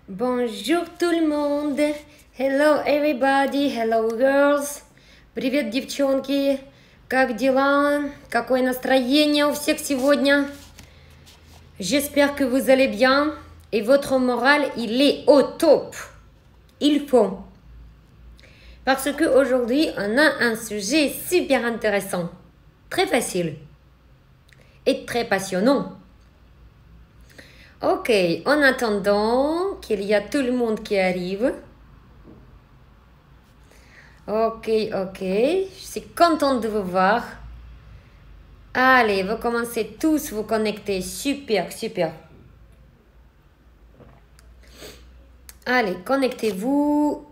Bonjour tout le monde. Hello everybody. Hello girls. Привет, девчонки. Как дела? Какое настроение у всех сегодня? J'espère que vous allez bien et votre moral, il est au top. Il faut. Parce que aujourd'hui, on a un sujet super intéressant, très facile et très passionnant. Ok, en attendant qu'il y a tout le monde qui arrive. Ok, je suis contente de vous voir. Allez, vous commencez tous vous connecter. Super. Allez, connectez-vous.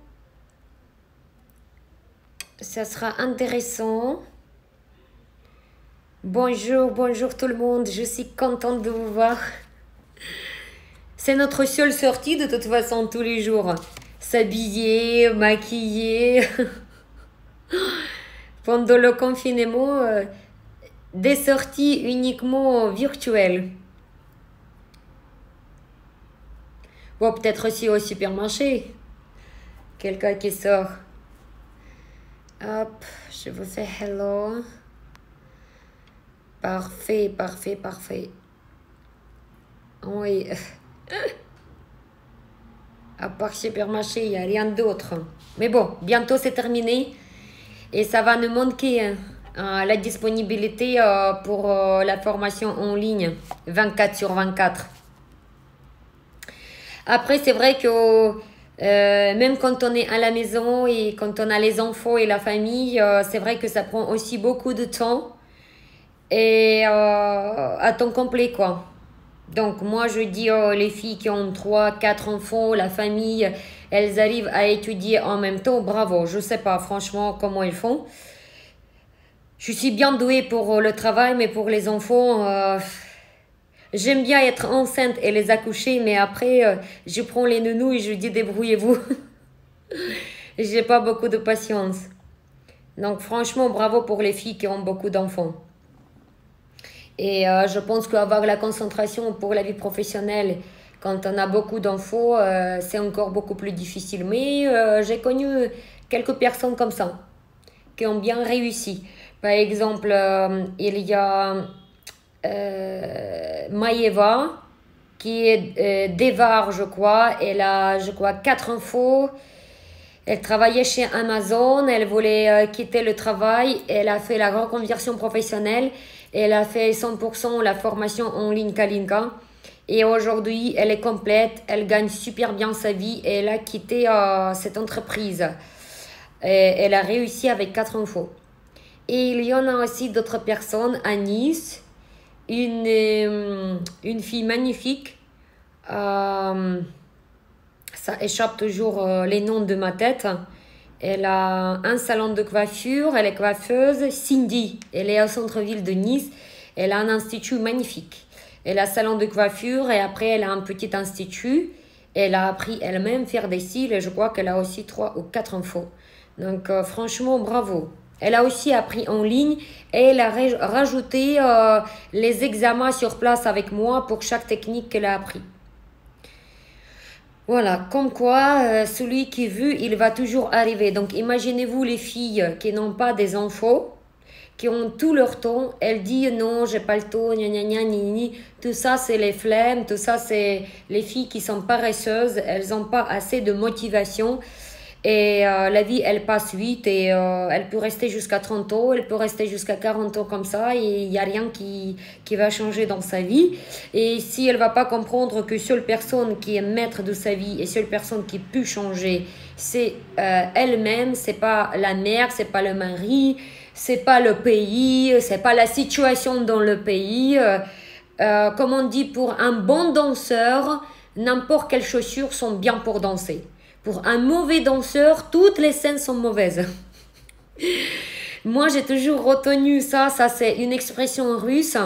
Ça sera intéressant. Bonjour tout le monde. Je suis contente de vous voir. C'est notre seule sortie de toute façon tous les jours. S'habiller, maquiller. Pendant le confinement, des sorties uniquement virtuelles. Bon, peut-être aussi au supermarché. Quelqu'un qui sort. Hop, je vous fais hello. Parfait. Oui. À part supermarché, il n'y a rien d'autre. Mais bon, bientôt c'est terminé. Et ça va nous manquer la disponibilité pour la formation en ligne 24/24. Après, c'est vrai que même quand on est à la maison et quand on a les enfants et la famille, c'est vrai que ça prend aussi beaucoup de temps et à temps complet, quoi. Donc, moi, je dis les filles qui ont 3, 4 enfants, la famille, elles arrivent à étudier en même temps. Bravo, je sais pas franchement comment elles font. Je suis bien douée pour le travail, mais pour les enfants, j'aime bien être enceinte et les accoucher, mais après, je prends les nounous et je dis débrouillez-vous. J'ai pas beaucoup de patience. Donc, franchement, bravo pour les filles qui ont beaucoup d'enfants. Et je pense qu'avoir la concentration pour la vie professionnelle, quand on a beaucoup d'enfants, c'est encore beaucoup plus difficile. Mais j'ai connu quelques personnes comme ça, qui ont bien réussi. Par exemple, il y a Maïeva, qui est d'Evar, je crois. Elle a, je crois, 4 enfants. Elle travaillait chez Amazon, elle voulait quitter le travail, elle a fait la reconversion professionnelle, elle a fait 100% la formation en ligne Kalinka et aujourd'hui elle est complète, elle gagne super bien sa vie et elle a quitté cette entreprise. Et elle a réussi avec 4 enfants. Et il y en a aussi d'autres personnes à Nice, une fille magnifique. Ça échappe toujours les noms de ma tête. Elle a un salon de coiffure, elle est coiffeuse. Cindy, elle est au centre-ville de Nice. Elle a un institut magnifique. Elle a un salon de coiffure et après elle a un petit institut. Elle a appris elle-même faire des cils et je crois qu'elle a aussi 3 ou 4 enfants. Donc franchement, bravo. Elle a aussi appris en ligne et elle a rajouté les examens sur place avec moi pour chaque technique qu'elle a appris. Voilà, comme quoi, celui qui veut, il va toujours arriver. Donc, imaginez-vous les filles qui n'ont pas des enfants, qui ont tout leur temps. Elles disent non, j'ai pas le temps, gna gna gna, ni ni. Tout ça, c'est les flemmes, tout ça, c'est les filles qui sont paresseuses. Elles n'ont pas assez de motivation. Et la vie, elle passe vite et elle peut rester jusqu'à 30 ans, elle peut rester jusqu'à 40 ans comme ça et il n'y a rien qui va changer dans sa vie. Et si elle ne va pas comprendre que seule personne qui est maître de sa vie et seule personne qui peut changer, c'est elle-même, c'est pas la mère, c'est pas le mari, c'est pas le pays, c'est pas la situation dans le pays. Comme on dit, pour un bon danseur, n'importe quelles chaussures sont bien pour danser. Pour un mauvais danseur, toutes les scènes sont mauvaises. Moi, j'ai toujours retenu ça. Ça, c'est une expression russe.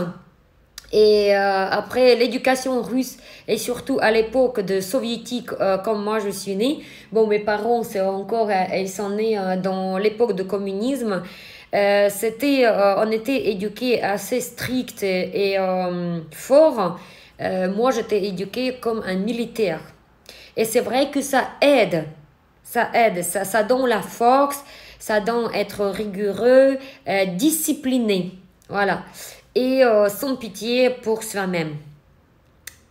Et après, l'éducation russe, et surtout à l'époque de soviétique, comme moi, je suis née. Bon, mes parents, c'est encore, ils sont nés dans l'époque de communisme. On était éduqués assez strict et fort. Moi, j'étais éduquée comme un militaire. Et c'est vrai que ça aide. Ça donne la force, ça donne être rigoureux, discipliné. Voilà. Et sans pitié pour soi-même.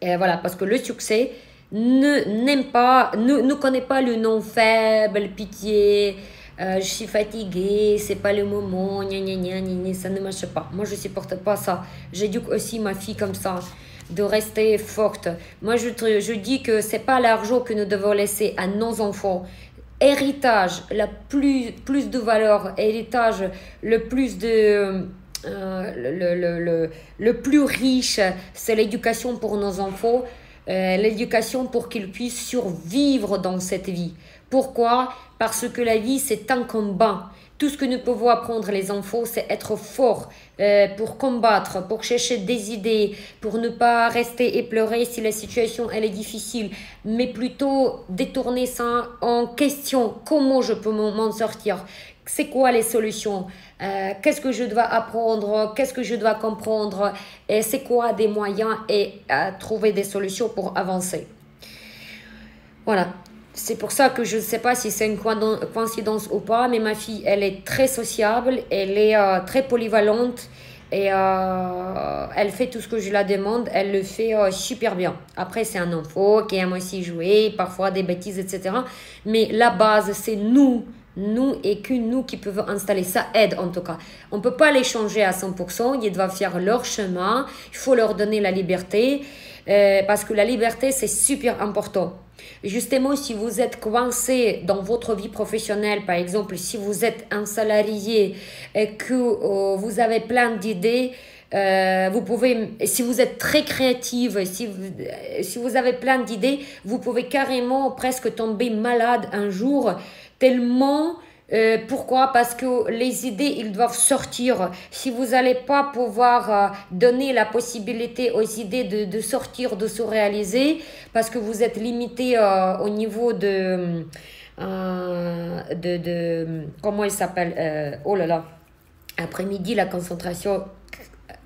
Et voilà, parce que le succès ne connaît pas le nom faible, pitié, je suis fatiguée, c'est pas le moment, gna gna gna gna gna, ça ne marche pas. Moi, je supporte pas ça. J'éduque aussi ma fille comme ça, de rester forte. Moi, je dis que c'est pas l'argent que nous devons laisser à nos enfants. Héritage, plus de valeur, héritage, le plus de... le plus riche, c'est l'éducation pour nos enfants, l'éducation pour qu'ils puissent survivre dans cette vie. Pourquoi? Parce que la vie, c'est un combat. Tout ce que nous pouvons apprendre les enfants, c'est être fort pour combattre, pour chercher des idées, pour ne pas rester et pleurer si la situation elle est difficile, mais plutôt détourner ça en question. Comment je peux m'en sortir? C'est quoi les solutions? Qu'est-ce que je dois apprendre? Qu'est-ce que je dois comprendre? Et c'est quoi des moyens et trouver des solutions pour avancer? Voilà. C'est pour ça que je ne sais pas si c'est une coïncidence ou pas, mais ma fille, elle est très sociable, elle est très polyvalente et elle fait tout ce que je la demande, elle le fait super bien. Après, c'est un enfant qui aime aussi jouer, parfois des bêtises, etc. Mais la base, c'est nous et que nous qui pouvons installer. Ça aide en tout cas. On ne peut pas les changer à 100%, ils doivent faire leur chemin, il faut leur donner la liberté parce que la liberté, c'est super important. Justement, si vous êtes coincé dans votre vie professionnelle, par exemple, si vous êtes un salarié et que vous avez plein d'idées, vous pouvez, si vous êtes très créative, si vous avez plein d'idées, vous pouvez carrément presque tomber malade un jour, tellement... pourquoi? Parce que les idées, ils doivent sortir. Si vous n'allez pas pouvoir donner la possibilité aux idées de sortir, de se réaliser, parce que vous êtes limité au niveau comment il s'appelle? Oh là là, après-midi, la concentration,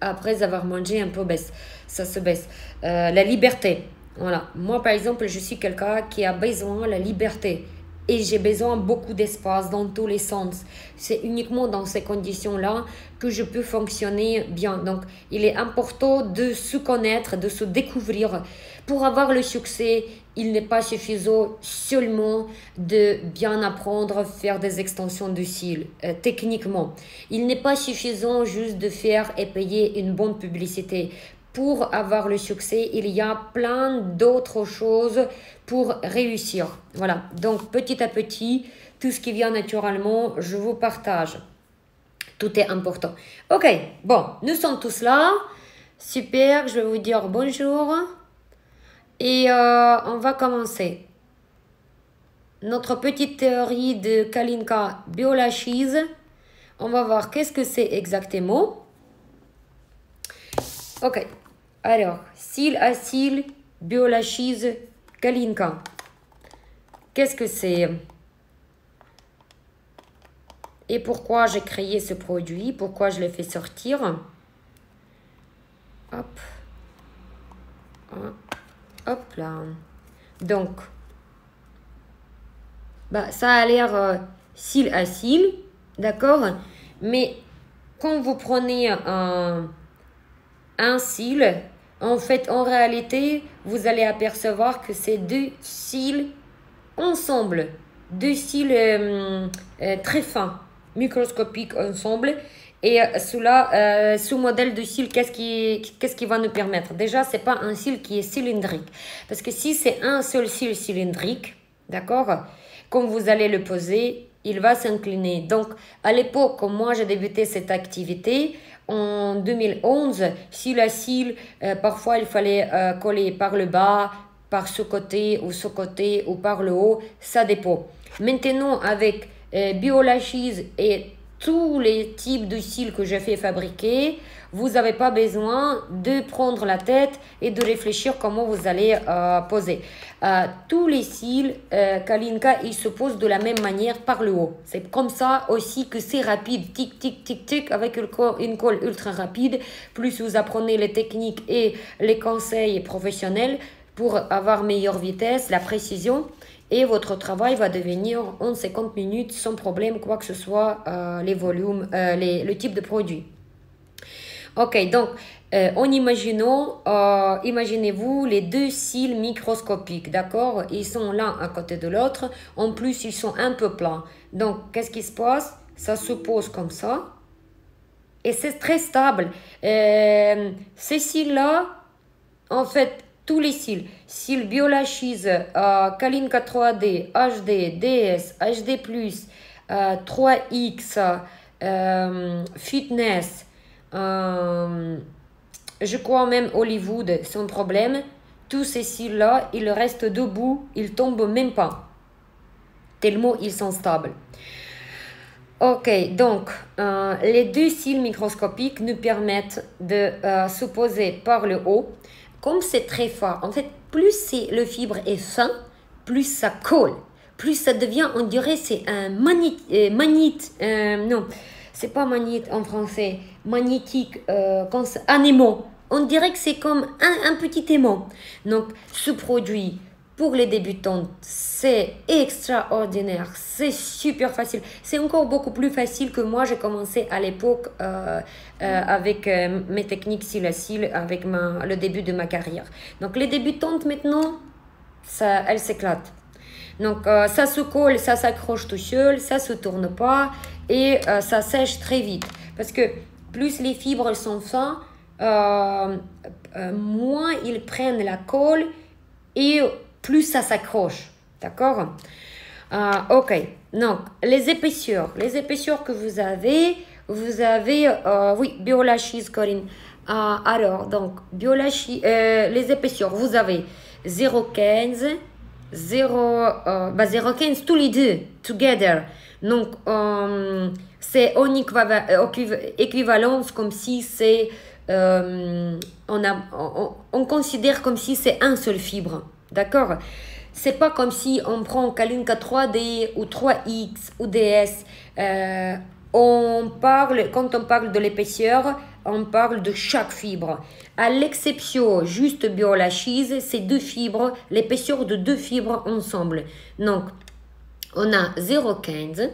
après avoir mangé un peu baisse, ça se baisse. La liberté, voilà. Moi, par exemple, je suis quelqu'un qui a besoin de la liberté. Et j'ai besoin beaucoup d'espace dans tous les sens. C'est uniquement dans ces conditions-là que je peux fonctionner bien. Donc, il est important de se connaître, de se découvrir. Pour avoir le succès, il n'est pas suffisant seulement de bien apprendre, faire des extensions de cils, techniquement. Il n'est pas suffisant juste de faire et payer une bonne publicité. Pour avoir le succès, il y a plein d'autres choses pour réussir. Voilà, donc petit à petit, tout ce qui vient naturellement, je vous partage. Tout est important. Ok, bon, nous sommes tous là. Super, je vais vous dire bonjour. Et on va commencer. Notre petite théorie de Kalinka Biolachise. On va voir qu'est-ce que c'est exactement. Ok. Alors, cils à cils, Biolachise, Kalinka. Qu'est-ce que c'est? Et pourquoi j'ai créé ce produit? Pourquoi je l'ai fait sortir? Hop. Hop là. Donc, bah, ça a l'air cils à cils, d'accord? Mais quand vous prenez un cil, en fait, en réalité, vous allez apercevoir que c'est deux cils ensemble, deux cils très fins, microscopiques ensemble. Et sous modèle de cil, qu'est-ce qui va nous permettre? Déjà, c'est pas un cil qui est cylindrique. Parce que si c'est un seul cil cylindrique, d'accord, quand vous allez le poser, il va s'incliner. Donc, à l'époque, quand moi j'ai débuté cette activité, en 2011, cil à cil, parfois il fallait coller par le bas, par ce côté ou par le haut, ça dépend. Maintenant, avec Biolachise et tous les types de cils que j'ai fait fabriquer, vous n'avez pas besoin de prendre la tête et de réfléchir comment vous allez poser. Tous les cils, Kalinka, ils se posent de la même manière par le haut. C'est comme ça aussi que c'est rapide, tic, tic, tic, tic, avec une colle ultra rapide. Plus vous apprenez les techniques et les conseils professionnels, pour avoir meilleure vitesse, la précision. Et votre travail va devenir en 50 minutes sans problème, quoi que ce soit, les volumes, le type de produit. Ok, donc en imaginant, imaginez-vous les deux cils microscopiques, d'accord? Ils sont l'un à côté de l'autre. En plus, ils sont un peu plats. Donc, qu'est-ce qui se passe? Ça se pose comme ça. Et c'est très stable. Ces cils-là, en fait, tous les cils, cils Biolachise, Kalinka 3D, HD, DS, HD+, 3X, Fitness, je crois même Hollywood, sans problème. Tous ces cils-là, ils restent debout, ils tombent même pas. Tellement ils sont stables. Ok, donc les deux cils microscopiques nous permettent de se poser par le haut. Comme c'est très fort, en fait, plus le fibre est fin, plus ça colle. Plus ça devient, on dirait, c'est un non, c'est pas magnète en français, magnétique, un aimant. On dirait que c'est comme un petit aimant. Donc, ce produit, pour les débutantes, c'est extraordinaire, c'est super facile. C'est encore beaucoup plus facile que moi, j'ai commencé à l'époque avec mes techniques cil à cil, avec le début de ma carrière. Donc, les débutantes, maintenant, elles s'éclatent. Donc, ça se colle, ça s'accroche tout seul, ça se tourne pas et ça sèche très vite. Parce que plus les fibres sont fins, moins ils prennent la colle et plus ça s'accroche. D'accord? Ok. Donc, les épaisseurs que vous avez, oui, Biolachise, Corinne. Alors, donc, Biolachise, les épaisseurs, vous avez 0,15, 0,15 tous les deux, together. Donc, c'est en équivalence comme si c'est, on considère comme si c'est un seul fibre. D'accord? C'est pas comme si on prend Kalinka 3D ou 3X ou DS. Quand on parle de l'épaisseur, on parle de chaque fibre. À l'exception juste Biolachise, c'est deux fibres, l'épaisseur de deux fibres ensemble. Donc, on a 0,15,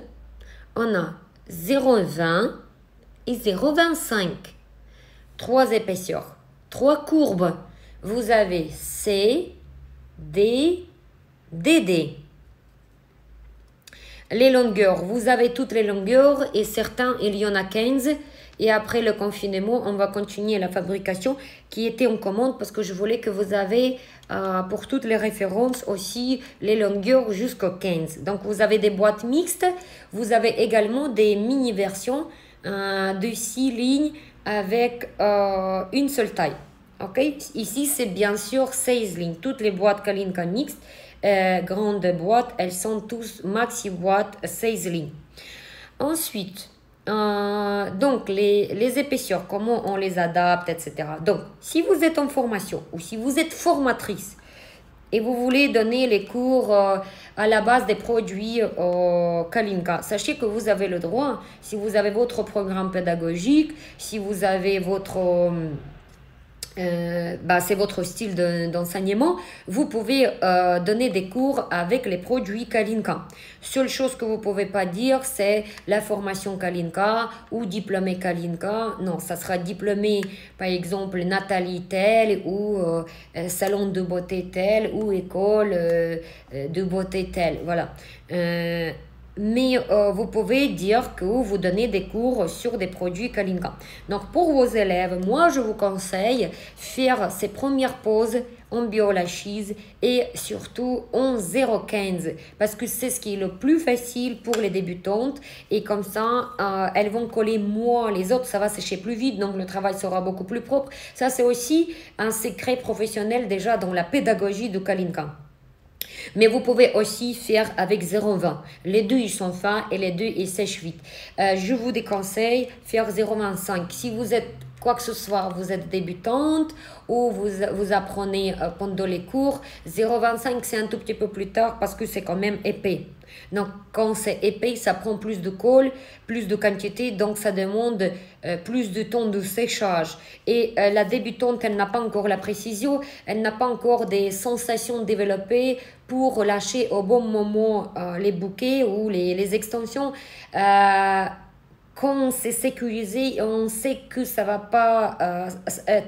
on a 0,20 et 0,25. Trois épaisseurs, trois courbes. Vous avez C, D, DD. Les longueurs, vous avez toutes les longueurs et certains, il y en a 15. Et après le confinement, on va continuer la fabrication qui était en commande parce que je voulais que vous avez pour toutes les références aussi les longueurs jusqu'au 15. Donc vous avez des boîtes mixtes, vous avez également des mini-versions de 6 lignes avec une seule taille. Okay? Ici, c'est bien sûr 16 lignes. Toutes les boîtes Kalinka mixtes, grandes boîtes, elles sont tous maxi boîtes 16 lignes. Ensuite, donc les épaisseurs, comment on les adapte, etc. Donc, si vous êtes en formation ou si vous êtes formatrice et vous voulez donner les cours à la base des produits Kalinka, sachez que vous avez le droit, si vous avez votre programme pédagogique, si vous avez votre... c'est votre style d'enseignement, vous pouvez donner des cours avec les produits Kalinka. Seule chose que vous ne pouvez pas dire, c'est la formation Kalinka ou diplômé Kalinka. Non, ça sera diplômé, par exemple, Nathalie tel ou salon de beauté tel ou école de beauté tel. Voilà. Mais vous pouvez dire que vous donnez des cours sur des produits Kalinka. Donc, pour vos élèves, moi, je vous conseille faire ces premières pauses en Biolachise et surtout en 0,15 parce que c'est ce qui est le plus facile pour les débutantes et comme ça, elles vont coller moins. Les autres, ça va sécher plus vite, donc le travail sera beaucoup plus propre. Ça, c'est aussi un secret professionnel déjà dans la pédagogie de Kalinka. Mais vous pouvez aussi faire avec 0,20. Les deux, ils sont fins et les deux, ils sèchent vite. Je vous déconseille faire 0,25. Si vous êtes quoi que ce soit, vous êtes débutante ou vous apprenez pendant les cours, 0,25 c'est un tout petit peu plus tard parce que c'est quand même épais. Donc quand c'est épais, ça prend plus de colle, plus de quantité, donc ça demande plus de temps de séchage. Et la débutante, elle n'a pas encore la précision, elle n'a pas encore des sensations développées pour lâcher au bon moment les bouquets ou les extensions. Quand c'est sécurisé, on sait que ça ne va pas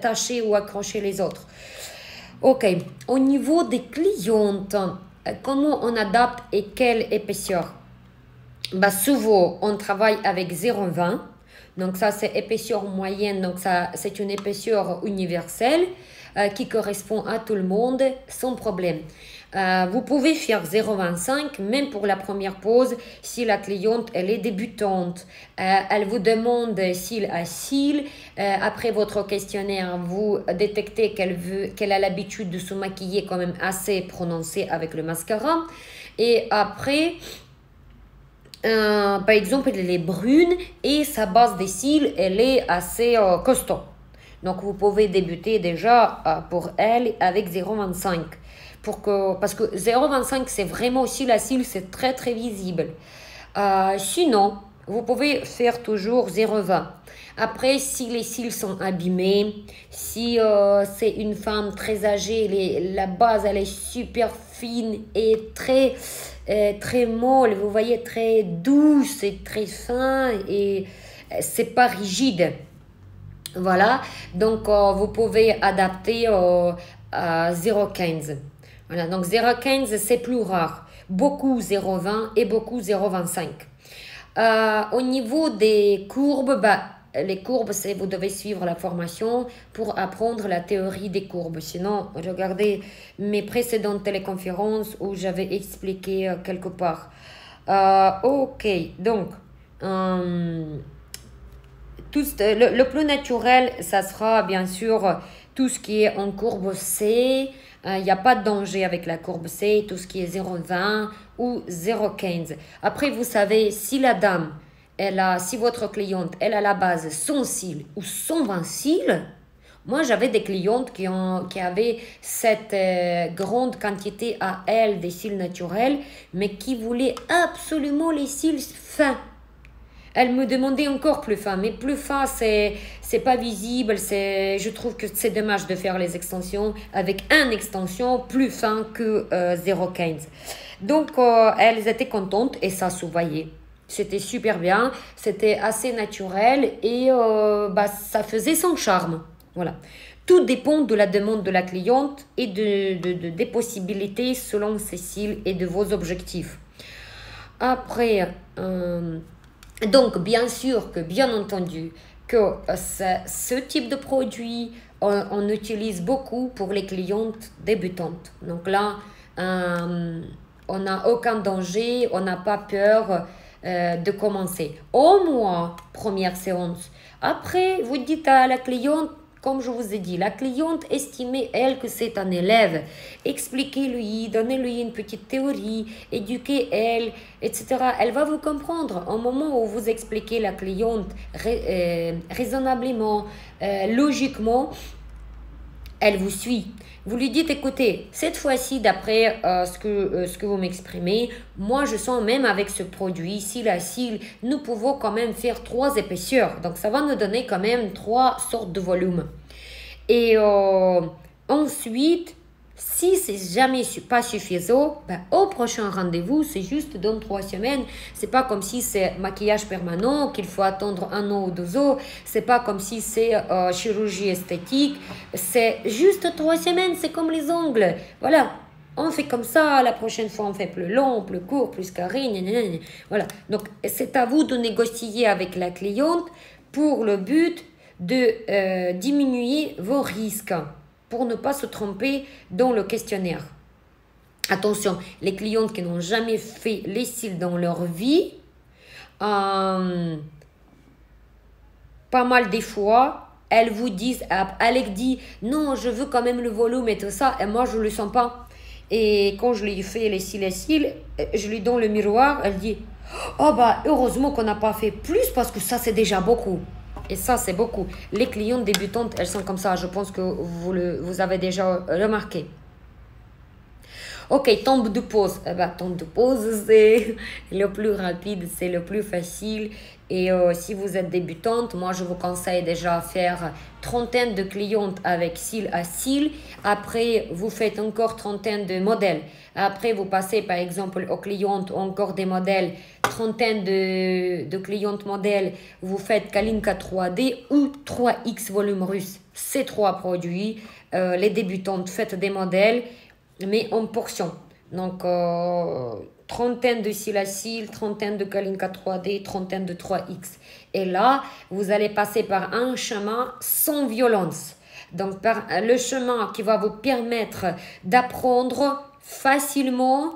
tâcher ou accrocher les autres. Ok, au niveau des clientes, comment on adapte et quelle épaisseur? Bah, souvent, on travaille avec 0,20. Donc ça, c'est épaisseur moyenne. Donc ça, c'est une épaisseur universelle qui correspond à tout le monde sans problème. Vous pouvez faire 0,25 même pour la première pause si la cliente elle est débutante. Elle vous demande cils à cils. Après votre questionnaire, vous détectez qu'elle a l'habitude de se maquiller quand même assez prononcé avec le mascara. Et après, par exemple, elle est brune et sa base des cils, elle est assez costaud. Donc, vous pouvez débuter déjà pour elle avec 0,25. Parce que 0,25, c'est vraiment aussi la cils, c'est très très visible. Sinon, vous pouvez faire toujours 0,20. Après, si les cils sont abîmés, si c'est une femme très âgée, la base elle est super fine et très molle, vous voyez, très douce et très fin et c'est pas rigide. Voilà, donc vous pouvez adapter à 0,15. Voilà, donc 0,15 c'est plus rare. Beaucoup 0,20 et beaucoup 0,25. Au niveau des courbes, les courbes, vous devez suivre la formation pour apprendre la théorie des courbes. Sinon, regardez mes précédentes téléconférences où j'avais expliqué quelque part. Ok, donc, le plus naturel, ça sera bien sûr tout ce qui est en courbe C. Il n'y a pas de danger avec la courbe C, tout ce qui est 0,20 ou 0,15. Après, vous savez, si la dame, si votre cliente, elle a la base 100 cils ou 120 cils, moi, j'avais des clientes qui avaient cette grande quantité à elles des cils naturels, mais qui voulaient absolument les cils fins. Elle me demandait encore plus fin, mais plus fin, c'est pas visible. Je trouve que c'est dommage de faire les extensions avec une extension plus fin que 0,15. Donc, elles étaient contentes et ça se voyait. C'était super bien, c'était assez naturel et ça faisait son charme. Voilà. Tout dépend de la demande de la cliente et des possibilités selon ses cils et de vos objectifs. Après... donc, bien sûr que, bien entendu, que ce type de produit, on utilise beaucoup pour les clientes débutantes. Donc là, on n'a aucun danger, on n'a pas peur de commencer. Au moins, première séance. Après, vous dites à la cliente, comme je vous ai dit, la cliente estimez, elle, que c'est un élève. Expliquez-lui, donnez-lui une petite théorie, éduquez-elle, etc. Elle va vous comprendre. Au moment où vous expliquez la cliente raisonnablement, logiquement, elle vous suit. Vous lui dites, écoutez, cette fois-ci, d'après ce que vous m'exprimez, moi, je sens même avec ce produit, cils à cils, nous pouvons quand même faire 3 épaisseurs. Donc, ça va nous donner quand même 3 sortes de volumes. Et ensuite, si c'est jamais pas suffisant, au prochain rendez-vous, c'est juste dans 3 semaines. C'est pas comme si c'est maquillage permanent, qu'il faut attendre 1 an ou 2 ans. C'est pas comme si c'est chirurgie esthétique. C'est juste 3 semaines, c'est comme les ongles. Voilà, on fait comme ça, la prochaine fois on fait plus long, plus court, plus carré, voilà. Donc, c'est à vous de négocier avec la cliente pour le but de diminuer vos risques, pour ne pas se tromper dans le questionnaire. Attention, les clientes qui n'ont jamais fait les cils dans leur vie, pas mal des fois, elles vous disent, Alex dit, non, je veux quand même le volume et tout ça, et moi je ne le sens pas. Et quand je lui fais les cils, je lui donne le miroir, elle dit, oh heureusement qu'on n'a pas fait plus parce que ça c'est déjà beaucoup. Et ça, c'est beaucoup. Les clientes débutantes, elles sont comme ça. Je pense que vous avez déjà remarqué. Ok, tombe de pause. Eh ben, tombe de pause, c'est le plus rapide, c'est le plus facile. Et si vous êtes débutante, moi, je vous conseille déjà faire trentaine de clientes avec cils à cils. Après, vous faites encore trentaine de modèles. Après, vous passez par exemple aux clientes encore des modèles, trentaine de clientes modèles. Vous faites Kalinka 3D ou 3X volume russe. Ces trois produits, les débutantes, faites des modèles, mais en portions. Donc, trentaine de cils à cils, trentaine de Kalinka 3D, trentaine de 3X. Et là, vous allez passer par un chemin sans violence. Donc, par le chemin qui va vous permettre d'apprendre facilement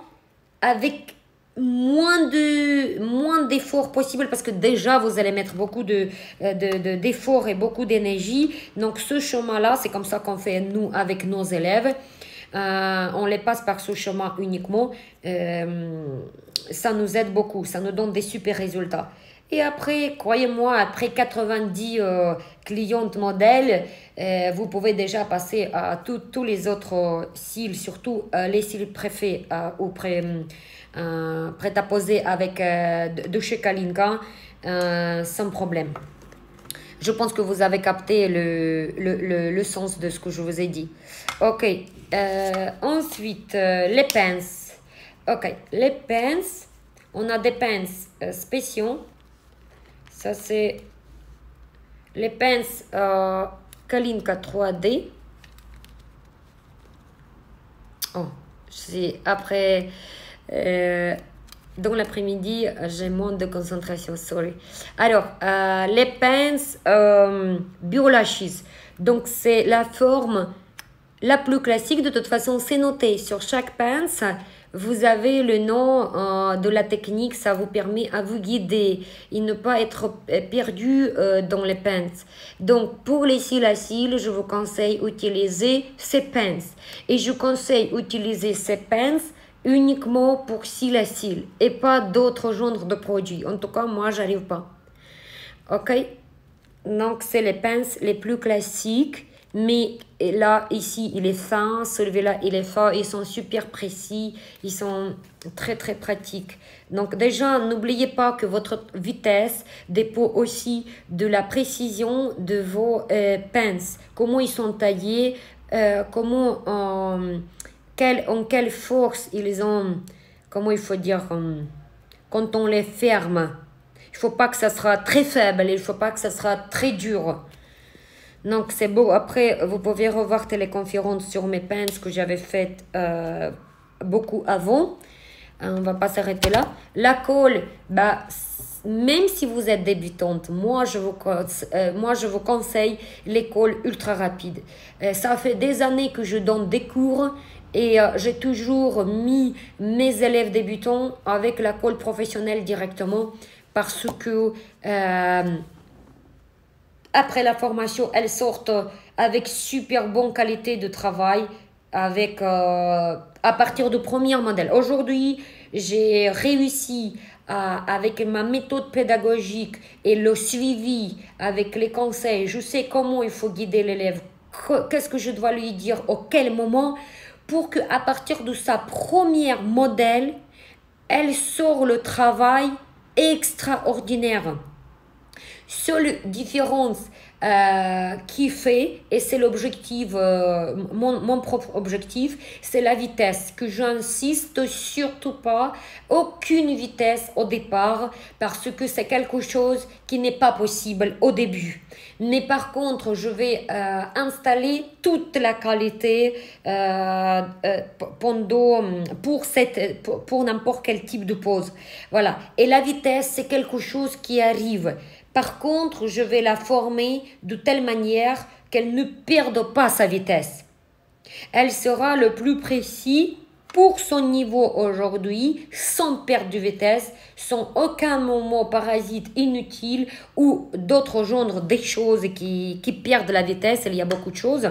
avec moins d'efforts possible, parce que déjà vous allez mettre beaucoup d'efforts et beaucoup d'énergie. Donc ce chemin là, c'est comme ça qu'on fait nous avec nos élèves. On les passe par ce chemin uniquement. Ça nous aide beaucoup, ça nous donne des super résultats. Et après, croyez-moi, après 90 clientes modèles, vous pouvez déjà passer à tous les autres cils, surtout les cils préfaits ou prêts à poser avec de chez Kalinka, sans problème. Je pense que vous avez capté le sens de ce que je vous ai dit. Ok. Ensuite, les pinces. Ok. Les pinces. On a des pinces spéciaux. Ça, c'est les pinces Kalinka 3D. Oh, c'est après... dans l'après-midi, j'ai moins de concentration, sorry. Alors, les pinces Biolashes. Donc, c'est la forme la plus classique. De toute façon, c'est noté sur chaque pince. Vous avez le nom de la technique. Ça vous permet à vous guider et ne pas être perdu dans les pinces. Donc, pour les cils à cils, je vous conseille d'utiliser ces pinces. Et je conseille d'utiliser ces pinces uniquement pour cils à cils et pas d'autres genres de produits. En tout cas, moi, j'arrive pas. Ok? Donc, c'est les pinces les plus classiques. Mais là, ici, il est fin. Celui-là, il est fin. Ils sont super précis. Ils sont très, très pratiques. Donc, déjà, n'oubliez pas que votre vitesse dépend aussi de la précision de vos pinces. Comment ils sont taillés. Comment... en quelle force ils ont, comment il faut dire, quand on les ferme. Il ne faut pas que ça sera très faible, il ne faut pas que ça sera très dur. Donc c'est beau. Après, vous pouvez revoir téléconférence sur mes pinces que j'avais faites beaucoup avant. On ne va pas s'arrêter là. La colle, bah, même si vous êtes débutante, moi je vous conseille les colles ultra rapides. Ça fait des années que je donne des cours. Et j'ai toujours mis mes élèves débutants avec la colle professionnelle directement parce que après la formation, elles sortent avec super bonne qualité de travail avec, à partir du premier modèle. Aujourd'hui, j'ai réussi avec ma méthode pédagogique et le suivi avec les conseils. Je sais comment il faut guider l'élève, qu'est-ce que je dois lui dire, au quel moment, pour qu'à partir de sa première modèle, elle sort le travail extraordinaire. Seule différence qui fait, et c'est l'objectif, mon propre objectif, c'est la vitesse, que j'insiste surtout pas, aucune vitesse au départ, parce que c'est quelque chose qui n'est pas possible au début. Mais par contre, je vais installer toute la qualité pour n'importe quel type de pose. Voilà. Et la vitesse, c'est quelque chose qui arrive. Par contre, je vais la former de telle manière qu'elle ne perde pas sa vitesse. Elle sera le plus précis pour son niveau aujourd'hui, sans perte de vitesse, sans aucun moment parasite inutile ou d'autres genres des choses qui perdent la vitesse. Il y a beaucoup de choses.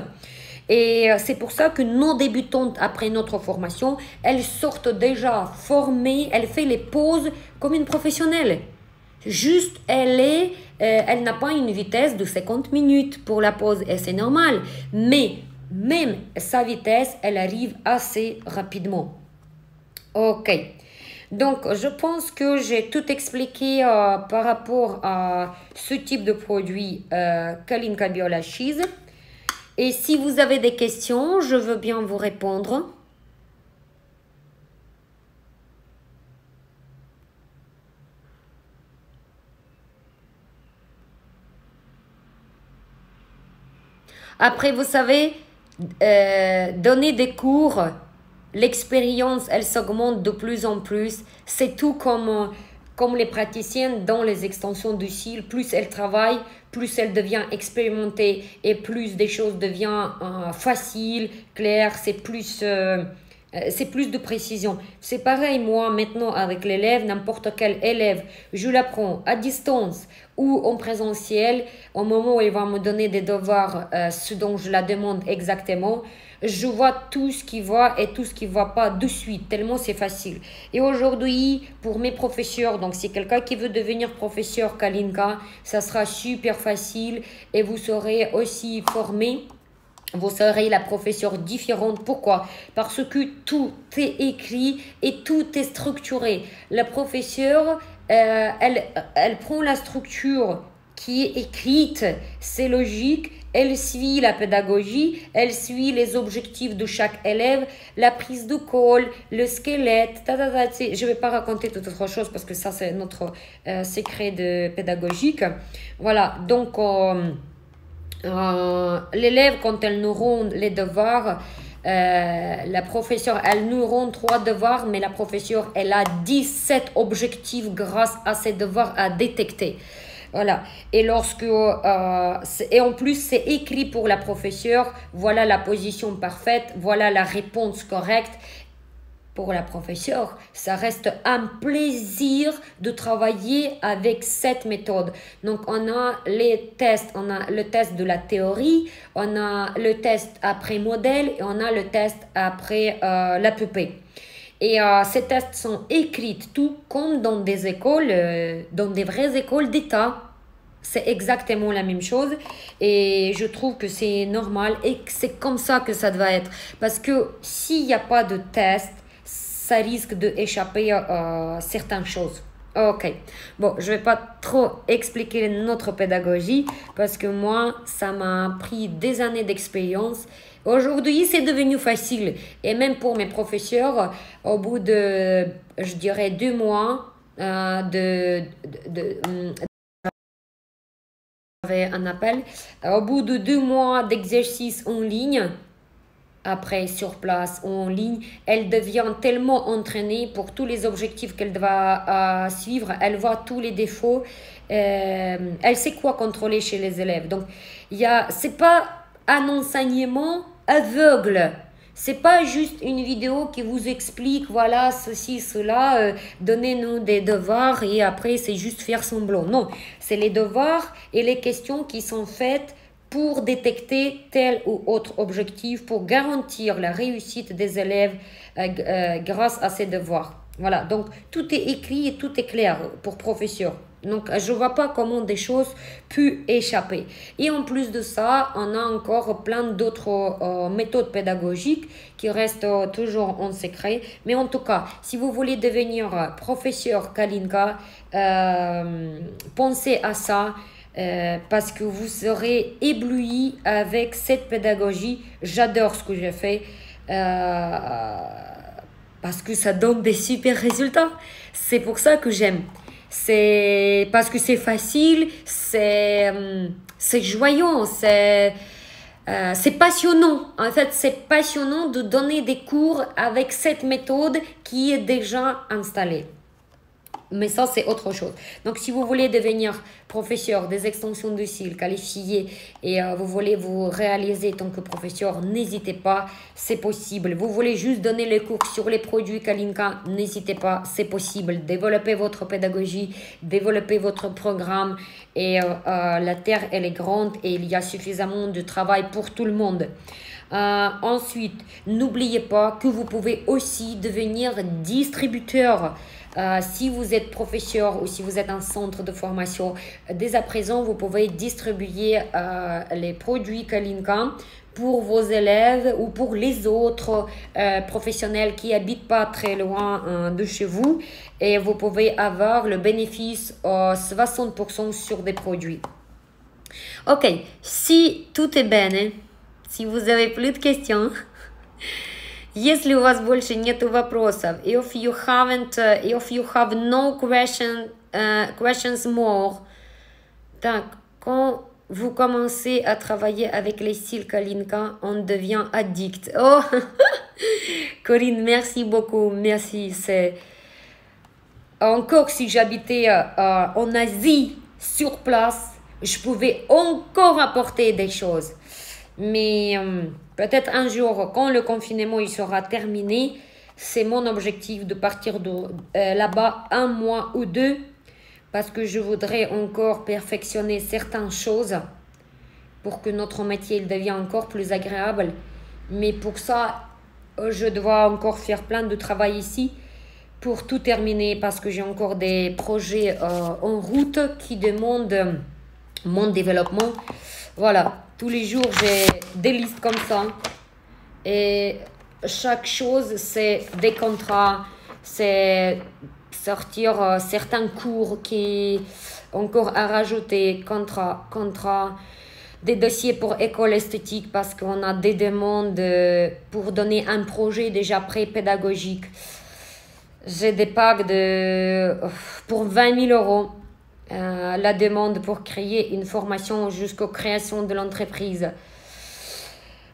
Et c'est pour ça que nos débutantes, après notre formation, elles sortent déjà formées, elles font les poses comme une professionnelle. Juste, elle n'a pas une vitesse de 50 minutes pour la pause et c'est normal. Mais même sa vitesse, elle arrive assez rapidement. Ok. Donc, je pense que j'ai tout expliqué par rapport à ce type de produit Kalinka Biola Cheese. Et si vous avez des questions, je veux bien vous répondre. Après, vous savez, donner des cours, l'expérience, elle s'augmente de plus en plus. C'est tout comme les praticiennes dans les extensions du cil. Plus elles travaillent, plus elles deviennent expérimentées et plus des choses deviennent faciles, claires, c'est plus de précision. C'est pareil, moi, maintenant, avec l'élève, n'importe quel élève, je l'apprends à distance ou en présentiel. Au moment où il va me donner des devoirs, ce dont je la demande exactement, je vois tout ce qui va et tout ce qui ne va pas de suite, tellement c'est facile. Et aujourd'hui, pour mes professeurs, donc si quelqu'un qui veut devenir professeur Kalinka, ça sera super facile et vous serez aussi formé. Vous serez la professeure différente. Pourquoi? Parce que tout est écrit et tout est structuré. La professeure, elle prend la structure qui est écrite, c'est logique. Elle suit la pédagogie, elle suit les objectifs de chaque élève, la prise de colle, le squelette. Je ne vais pas raconter toute autre chose parce que ça, c'est notre secret de pédagogique. Voilà, donc... l'élève, quand elle nous rend les devoirs, la professeure, elle nous rend 3 devoirs, mais la professeure, elle a 17 objectifs grâce à ces devoirs à détecter. Voilà. Et et en plus, c'est écrit pour la professeure. Voilà la position parfaite. Voilà la réponse correcte. Pour la professeure, ça reste un plaisir de travailler avec cette méthode. Donc, on a les tests, on a le test de la théorie, on a le test après modèle et on a le test après la pupée. Et ces tests sont écrits tout comme dans des écoles, dans des vraies écoles d'État. C'est exactement la même chose et je trouve que c'est normal et que c'est comme ça que ça doit être. Parce que s'il n'y a pas de test, ça risque d'échapper à certaines choses. Ok, bon, je ne vais pas trop expliquer notre pédagogie parce que moi, ça m'a pris des années d'expérience. Aujourd'hui, c'est devenu facile. Et même pour mes professeurs, au bout de, je dirais, 2 mois j'avais un appel. Au bout de 2 mois d'exercice en ligne, après sur place ou en ligne, elle devient tellement entraînée pour tous les objectifs qu'elle va suivre. Elle voit tous les défauts. Elle sait quoi contrôler chez les élèves. Donc, c'est pas un enseignement aveugle. C'est pas juste une vidéo qui vous explique, voilà, ceci, cela, donnez-nous des devoirs et après, c'est juste faire semblant. Non, c'est les devoirs et les questions qui sont faites pour détecter tel ou autre objectif, pour garantir la réussite des élèves grâce à ces devoirs. Voilà, donc tout est écrit et tout est clair pour professeur. Donc, je ne vois pas comment des choses peuvent échapper. Et en plus de ça, on a encore plein d'autres méthodes pédagogiques qui restent toujours en secret. Mais en tout cas, si vous voulez devenir professeur Kalinka, pensez à ça. Parce que vous serez ébloui avec cette pédagogie. J'adore ce que j'ai fait parce que ça donne des super résultats. C'est pour ça que j'aime. C'est parce que c'est facile, c'est joyeux, c'est passionnant. En fait, c'est passionnant de donner des cours avec cette méthode qui est déjà installée. Mais ça, c'est autre chose. Donc, si vous voulez devenir professeur des extensions de cils qualifié et vous voulez vous réaliser en tant que professeur, n'hésitez pas, c'est possible. Vous voulez juste donner les cours sur les produits Kalinka, n'hésitez pas, c'est possible. Développez votre pédagogie, développez votre programme et la terre, elle est grande et il y a suffisamment de travail pour tout le monde. Ensuite, n'oubliez pas que vous pouvez aussi devenir distributeur. Si vous êtes professeur ou si vous êtes un centre de formation, dès à présent, vous pouvez distribuer les produits Kalinka pour vos élèves ou pour les autres professionnels qui habitent pas très loin de chez vous. Et vous pouvez avoir le bénéfice 60% sur des produits. Ok, si tout est bien, si vous avez plus de questions, если у вас больше нету вопросов, if you have no questions more, так, quand vous commencez à travailler avec les styles Kalinka, on devient addict. Oh, Corinne, merci beaucoup, merci. C'est encore si j'habitais en Asie sur place, je pouvais encore apporter des choses. Mais peut-être un jour, quand le confinement il sera terminé, c'est mon objectif de partir là-bas 1 mois ou 2 parce que je voudrais encore perfectionner certaines choses pour que notre métier il devienne encore plus agréable. Mais pour ça, je dois encore faire plein de travail ici pour tout terminer parce que j'ai encore des projets en route qui demandent mon développement. Voilà, tous les jours j'ai des listes comme ça et chaque chose c'est des contrats, c'est sortir certains cours qui encore à rajouter, contrat, des dossiers pour école esthétique parce qu'on a des demandes pour donner un projet déjà pré-pédagogique. J'ai des packs pour 20 000 euros. La demande pour créer une formation jusqu'aux créations de l'entreprise.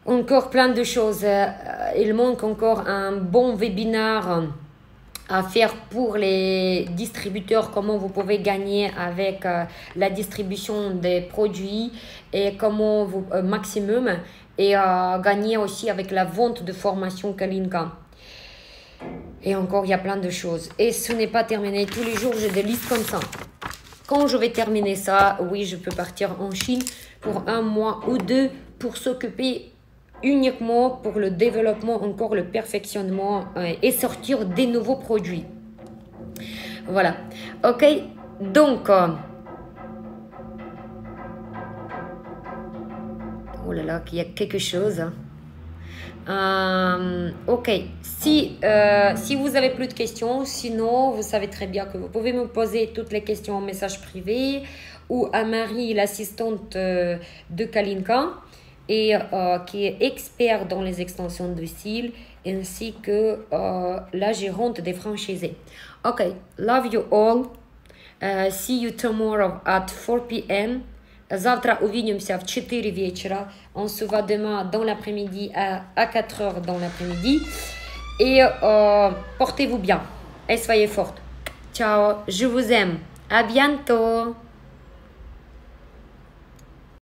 Encore plein de choses. Il manque encore un bon webinaire à faire pour les distributeurs, comment vous pouvez gagner avec la distribution des produits et comment vous maximum et gagner aussi avec la vente de formation Kalinka. Et encore, il y a plein de choses. Et ce n'est pas terminé. Tous les jours, j'ai des listes comme ça. Quand je vais terminer ça, oui, je peux partir en Chine pour 1 mois ou 2 pour s'occuper uniquement pour le développement, encore le perfectionnement et sortir des nouveaux produits. Voilà. Ok. Donc, oh là là, qu'il y a quelque chose. Ok, si vous avez plus de questions, sinon vous savez très bien que vous pouvez me poser toutes les questions en message privé ou à Marie, l'assistante de Kalinka et qui est experte dans les extensions de style ainsi que la gérante des franchisés. Ok, love you all. See you tomorrow at 4 p.m. Завтра увидимся в 4 вечера. On se voit demain dans l'après-midi à 4 heures dans l'après-midi. Et portez-vous bien et soyez fortes. Ciao, je vous aime. À bientôt.